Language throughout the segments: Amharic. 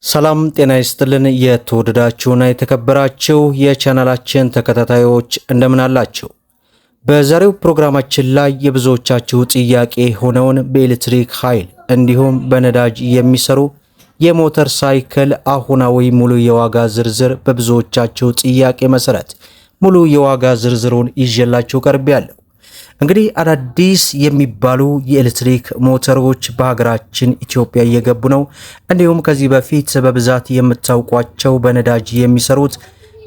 ሰላም ጤና ይስጥልን። የተወደዳችሁና የተከበራችሁ የቻናላችን ተከታታዮች እንደምን አላችሁ? በዛሬው ፕሮግራማችን ላይ የብዙዎቻችሁ ጥያቄ ሆነውን በኤሌክትሪክ ኃይል እንዲሁም በነዳጅ የሚሰሩ የሞተር ሳይክል አሁናዊ ሙሉ የዋጋ ዝርዝር በብዙዎቻችሁ ጥያቄ መሰረት ሙሉ የዋጋ ዝርዝሩን ይዤላችሁ ቀርቤያለሁ። እንግዲህ አዳዲስ የሚባሉ የኤሌክትሪክ ሞተሮች በሀገራችን ኢትዮጵያ እየገቡ ነው። እንዲሁም ከዚህ በፊት በብዛት የምታውቋቸው በነዳጅ የሚሰሩት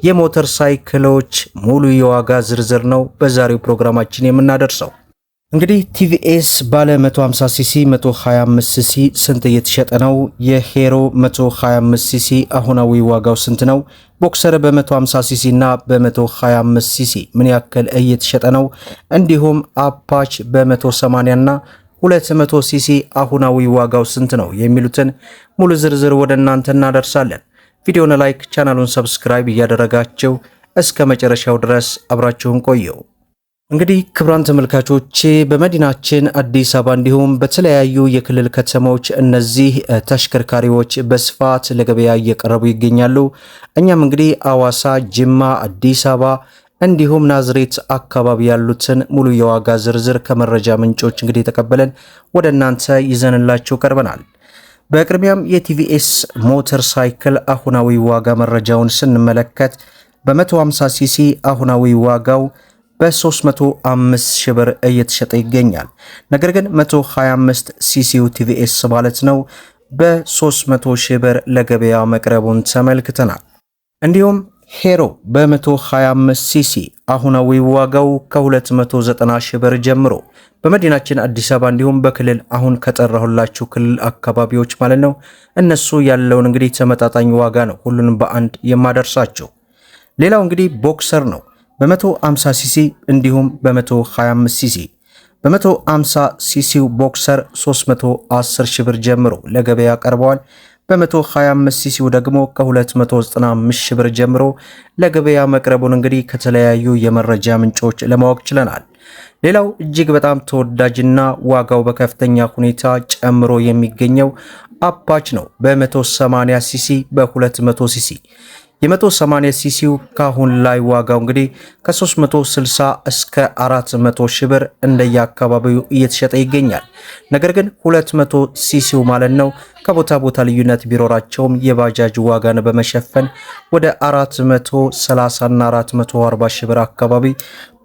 የሞተር ሳይክሎች ሙሉ የዋጋ ዝርዝር ነው በዛሬው ፕሮግራማችን የምናደርሰው። እንግዲህ ቲቪኤስ ባለ 150 ሲሲ 125 ሲሲ ስንት እየተሸጠ ነው? የሄሮ 125 ሲሲ አሁናዊ ዋጋው ስንት ነው? ቦክሰር በ150 ሲሲ እና በ125 ሲሲ ምን ያክል እየተሸጠ ነው? እንዲሁም አፓች በ180 እና 200 ሲሲ አሁናዊ ዋጋው ስንት ነው የሚሉትን ሙሉ ዝርዝር ወደ እናንተ እናደርሳለን። ቪዲዮውን ላይክ፣ ቻናሉን ሰብስክራይብ እያደረጋችሁ እስከ መጨረሻው ድረስ አብራችሁን ቆየው። እንግዲህ ክቡራን ተመልካቾቼ በመዲናችን አዲስ አበባ እንዲሁም በተለያዩ የክልል ከተሞች እነዚህ ተሽከርካሪዎች በስፋት ለገበያ እየቀረቡ ይገኛሉ። እኛም እንግዲህ አዋሳ፣ ጅማ፣ አዲስ አበባ እንዲሁም ናዝሬት አካባቢ ያሉትን ሙሉ የዋጋ ዝርዝር ከመረጃ ምንጮች እንግዲህ ተቀበለን ወደ እናንተ ይዘንላችሁ ቀርበናል። በቅድሚያም የቲቪኤስ ሞተር ሳይክል አሁናዊ ዋጋ መረጃውን ስንመለከት በ150 ሲሲ አሁናዊ ዋጋው በ305 ሺህ ብር እየተሸጠ ይገኛል። ነገር ግን 125 ሲሲው ቲቪኤስ ማለት ነው በ300 ሺህ ብር ለገበያ መቅረቡን ተመልክተናል። እንዲሁም ሄሮ በ125 ሲሲ አሁናዊ ዋጋው ከ290 ሺህ ብር ጀምሮ በመዲናችን አዲስ አበባ እንዲሁም በክልል አሁን ከጠራሁላችሁ ክልል አካባቢዎች ማለት ነው እነሱ ያለውን እንግዲህ ተመጣጣኝ ዋጋ ነው ሁሉንም በአንድ የማደርሳቸው። ሌላው እንግዲህ ቦክሰር ነው በ150 ሲሲ እንዲሁም በ125 ሲሲ በ150 ሲሲው ቦክሰር 310 ሺህ ብር ጀምሮ ለገበያ ቀርበዋል። በ125 ሲሲው ደግሞ ከ295 ሺህ ብር ጀምሮ ለገበያ መቅረቡን እንግዲህ ከተለያዩ የመረጃ ምንጮች ለማወቅ ችለናል። ሌላው እጅግ በጣም ተወዳጅና ዋጋው በከፍተኛ ሁኔታ ጨምሮ የሚገኘው አፓች ነው በ180 ሲሲ በ200 ሲሲ የ180 ሲሲው ካሁን ላይ ዋጋው እንግዲህ ከ360 እስከ 400 ሺህ ብር እንደየአካባቢው እየተሸጠ ይገኛል። ነገር ግን 200 ሲሲው ማለት ነው ከቦታ ቦታ ልዩነት ቢኖራቸውም የባጃጅ ዋጋን በመሸፈን ወደ 430 እና 440 ሺህ ብር አካባቢ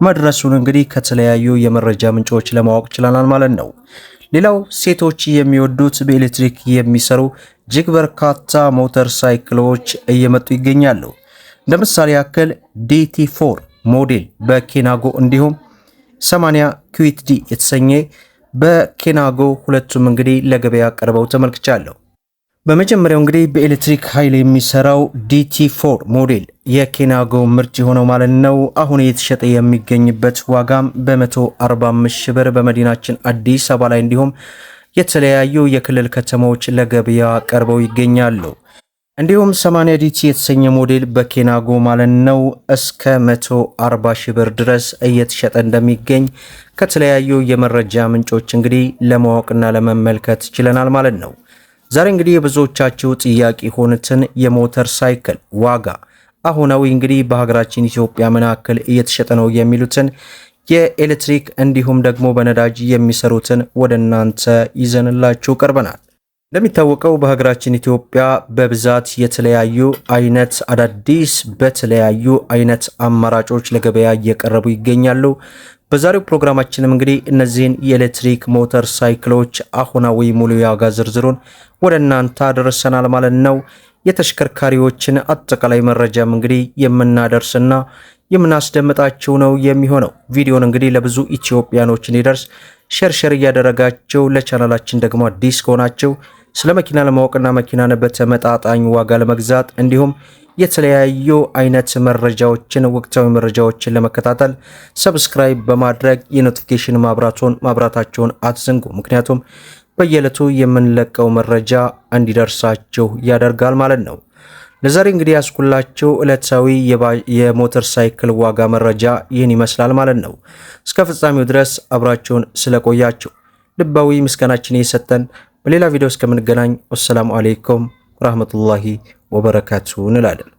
መድረሱን እንግዲህ ከተለያዩ የመረጃ ምንጮች ለማወቅ ችለናል ማለት ነው። ሌላው ሴቶች የሚወዱት በኤሌክትሪክ የሚሰሩ እጅግ በርካታ ሞተር ሳይክሎች እየመጡ ይገኛሉ። እንደ ምሳሌ ያክል ዲቲ4 ሞዴል በኬናጎ እንዲሁም 80 ኩዊት ዲ የተሰኘ በኬናጎ ሁለቱም እንግዲህ ለገበያ ቀርበው ተመልክቻለሁ። በመጀመሪያው እንግዲህ በኤሌክትሪክ ኃይል የሚሰራው ዲቲ4 ሞዴል የኬናጎ ምርት የሆነው ማለት ነው አሁን እየተሸጠ የሚገኝበት ዋጋም በ145 ሺህ ብር በመዲናችን አዲስ አበባ ላይ እንዲሁም የተለያዩ የክልል ከተሞች ለገበያ ቀርበው ይገኛሉ። እንዲሁም 80 ዲቲ የተሰኘ ሞዴል በኬናጎ ማለት ነው እስከ 140 ሺህ ብር ድረስ እየተሸጠ እንደሚገኝ ከተለያዩ የመረጃ ምንጮች እንግዲህ ለማወቅና ለመመልከት ችለናል ማለት ነው። ዛሬ እንግዲህ የብዙዎቻችሁ ጥያቄ ሆኑትን የሞተር ሳይክል ዋጋ አሁናዊ እንግዲህ በሀገራችን ኢትዮጵያ ምን ያክል እየተሸጠ ነው የሚሉትን የኤሌክትሪክ እንዲሁም ደግሞ በነዳጅ የሚሰሩትን ወደ እናንተ ይዘንላችሁ ቀርበናል። እንደሚታወቀው በሀገራችን ኢትዮጵያ በብዛት የተለያዩ አይነት አዳዲስ በተለያዩ አይነት አማራጮች ለገበያ እየቀረቡ ይገኛሉ። በዛሬው ፕሮግራማችንም እንግዲህ እነዚህን የኤሌክትሪክ ሞተር ሳይክሎች አሁናዊ ሙሉ የዋጋ ዝርዝሩን ወደ እናንተ አደረሰናል ማለት ነው። የተሽከርካሪዎችን አጠቃላይ መረጃም እንግዲህ የምናደርስና የምናስደምጣችሁ ነው የሚሆነው። ቪዲዮን እንግዲህ ለብዙ ኢትዮጵያኖች እንዲደርስ ሼር እያደረጋችሁ ለቻናላችን ደግሞ አዲስ ከሆናችሁ ስለ መኪና ለማወቅና መኪናን በተመጣጣኝ ዋጋ ለመግዛት እንዲሁም የተለያዩ አይነት መረጃዎችን ወቅታዊ መረጃዎችን ለመከታተል ሰብስክራይብ በማድረግ የኖቲፊኬሽን ማብራታቸውን አትዘንጉ። ምክንያቱም በየዕለቱ የምንለቀው መረጃ እንዲደርሳችሁ ያደርጋል ማለት ነው። ለዛሬ እንግዲህ ያስኩላችሁ ዕለታዊ የሞተር ሳይክል ዋጋ መረጃ ይህን ይመስላል ማለት ነው። እስከ ፍጻሜው ድረስ አብራችሁን ስለቆያችሁ ልባዊ ምስጋናችን እየሰጠን በሌላ ቪዲዮ እስከምንገናኝ ወሰላሙ አለይኩም ወራህመቱላሂ ወበረካቱ እንላለን።